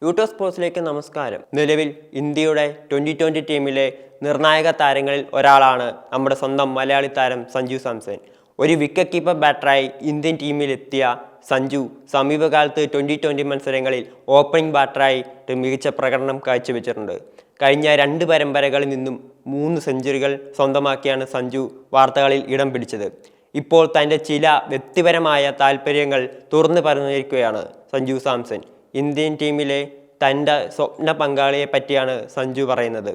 YouTube സ്പോർട്സിലേക്ക് നമസ്കാരം. നിലവിൽ ഇന്ത്യയുടെ 2020 ടീമിലെ നിർണായക താരങ്ങളിൽ ഒരാളാണ് നമ്മുടെ സ്വന്തം മലയാളി താരം സഞ്ജു സാംസൺ. ഒരു വിക്കറ്റ് കീപ്പർ ബാറ്ററായി ഇന്ത്യൻ ടീമിലെത്തിയ സഞ്ജു സമീപകാലത്ത് 2020 മത്സരങ്ങളിൽ ഓപ്പണിംഗ് ബാറ്ററായിട്ട് മികച്ച പ്രകടനം കാഴ്ചവെച്ചിട്ടുണ്ട്. കഴിഞ്ഞ 2 പരമ്പരകളിൽ നിന്നും 3 സെഞ്ചുറികൾ സ്വന്തമാക്കിയാണ് സഞ്ജു വാർത്തകളിൽ ഇടം പിടിച്ചത്. ഇപ്പോൾ തൻ്റെ ചില വ്യക്തിപരമായ താല്പര്യങ്ങൾ തുറന്നു പറഞ്ഞിരിക്കുകയാണ് സഞ്ജു സാംസൺ. ഇന്ത്യൻ ടീമിലെ തൻ്റെ സ്വപ്ന പങ്കാളിയെ പറ്റിയാണ് സഞ്ജു പറയുന്നത്.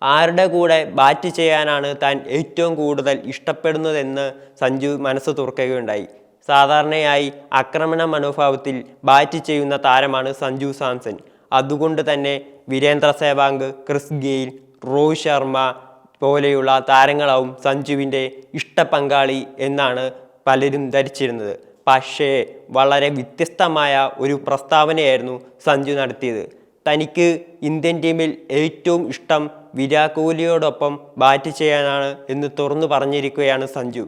ആരുടെ കൂടെ ബാറ്റ് ചെയ്യാനാണ് താൻ ഏറ്റവും കൂടുതൽ ഇഷ്ടപ്പെടുന്നതെന്ന് സഞ്ജു മനസ്സ് തുറക്കുകയുണ്ടായി. സാധാരണയായി ആക്രമണ മനോഭാവത്തിൽ ബാറ്റ് ചെയ്യുന്ന താരമാണ് സഞ്ജു സാംസൺ. അതുകൊണ്ട് തന്നെ വീരേന്ദ്ര സേവാഗ്, ക്രിസ് ഗെയിൽ, രോഹിത് ശർമ്മ പോലെയുള്ള താരങ്ങളാവും സഞ്ജുവിൻ്റെ ഇഷ്ട പങ്കാളി എന്നാണ് പലരും ധരിച്ചിരുന്നത്. പക്ഷേ വളരെ വ്യത്യസ്തമായ ഒരു പ്രസ്താവനയായിരുന്നു സഞ്ജു നടത്തിയത്. തനിക്ക് ഇന്ത്യൻ ടീമിൽ ഏറ്റവും ഇഷ്ടം വിരാട് കോഹ്ലിയോടൊപ്പം ബാറ്റ് ചെയ്യാനാണ് എന്ന് തുറന്നു പറഞ്ഞിരിക്കുകയാണ് സഞ്ജു.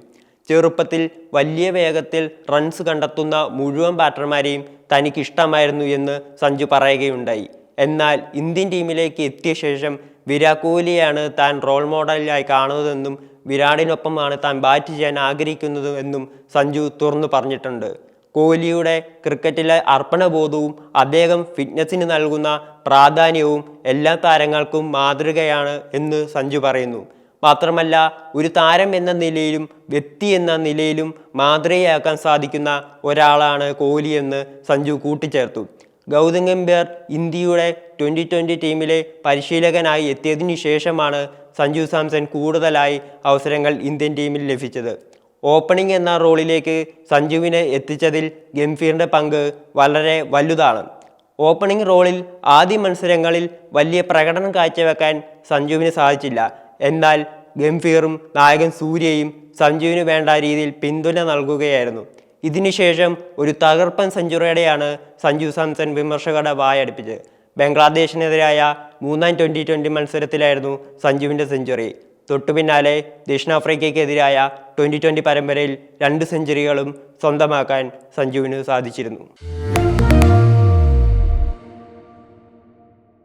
ചെറുപ്പത്തിൽ വലിയ വേഗത്തിൽ റൺസ് കണ്ടെത്തുന്ന മുഴുവൻ ബാറ്റർമാരെയും തനിക്കിഷ്ടമായിരുന്നു എന്ന് സഞ്ജു പറയുകയുണ്ടായി. എന്നാൽ ഇന്ത്യൻ ടീമിലേക്ക് എത്തിയ ശേഷം വിരാട് കോഹ്ലിയാണ് താൻ റോൾ മോഡലായി കാണുന്നതെന്നും വിരാടിനൊപ്പമാണ് താൻ ബാറ്റ് ചെയ്യാൻ ആഗ്രഹിക്കുന്നതും എന്നും സഞ്ജു തുറന്നു പറഞ്ഞിട്ടുണ്ട്. കോഹ്ലിയുടെ ക്രിക്കറ്റിലെ അർപ്പണബോധവും അദ്ദേഹം ഫിറ്റ്നസിന് നൽകുന്ന പ്രാധാന്യവും എല്ലാ താരങ്ങൾക്കും മാതൃകയാണ് എന്ന് സഞ്ജു പറയുന്നു. മാത്രമല്ല, ഒരു താരം എന്ന നിലയിലും വ്യക്തി എന്ന നിലയിലും മാതൃകയാക്കാൻ സാധിക്കുന്ന ഒരാളാണ് കോഹ്ലി എന്ന് സഞ്ജു കൂട്ടിച്ചേർത്തു. ഗൗതം ഗംഭീർ ഇന്ത്യയുടെ 2020 ടീമിലെ പരിശീലകനായി എത്തിയതിനു ശേഷമാണ് സഞ്ജു സാംസൺ കൂടുതലായി അവസരങ്ങൾ ഇന്ത്യൻ ടീമിൽ ലഭിച്ചത്. ഓപ്പണിംഗ് എന്ന റോളിലേക്ക് സഞ്ജുവിനെ എത്തിച്ചതിൽ ഗംഭീറിൻ്റെ പങ്ക് വളരെ വലുതാണ്. ഓപ്പണിംഗ് റോളിൽ ആദ്യ മത്സരങ്ങളിൽ വലിയ പ്രകടനം കാഴ്ചവെക്കാൻ സഞ്ജുവിന് സാധിച്ചില്ല. എന്നാൽ ഗംഭീറും നായകൻ സൂര്യയും സഞ്ജുവിന് വേണ്ട രീതിയിൽ പിന്തുണ നൽകുകയായിരുന്നു. ഇതിനുശേഷം ഒരു തകർപ്പൻ സെഞ്ചുറിയോടെയാണ് സഞ്ജു സാംസൺ വിമർശകരുടെ വായടുപ്പിച്ചത്. ബംഗ്ലാദേശിനെതിരായ 3ാം 2020 മത്സരത്തിലായിരുന്നു സഞ്ജുവിൻ്റെ സെഞ്ചുറി. തൊട്ടു പിന്നാലെ ദക്ഷിണാഫ്രിക്കയ്ക്കെതിരായ 2020 പരമ്പരയിൽ 2 സെഞ്ചുറികളും സ്വന്തമാക്കാൻ സഞ്ജുവിന് സാധിച്ചിരുന്നു.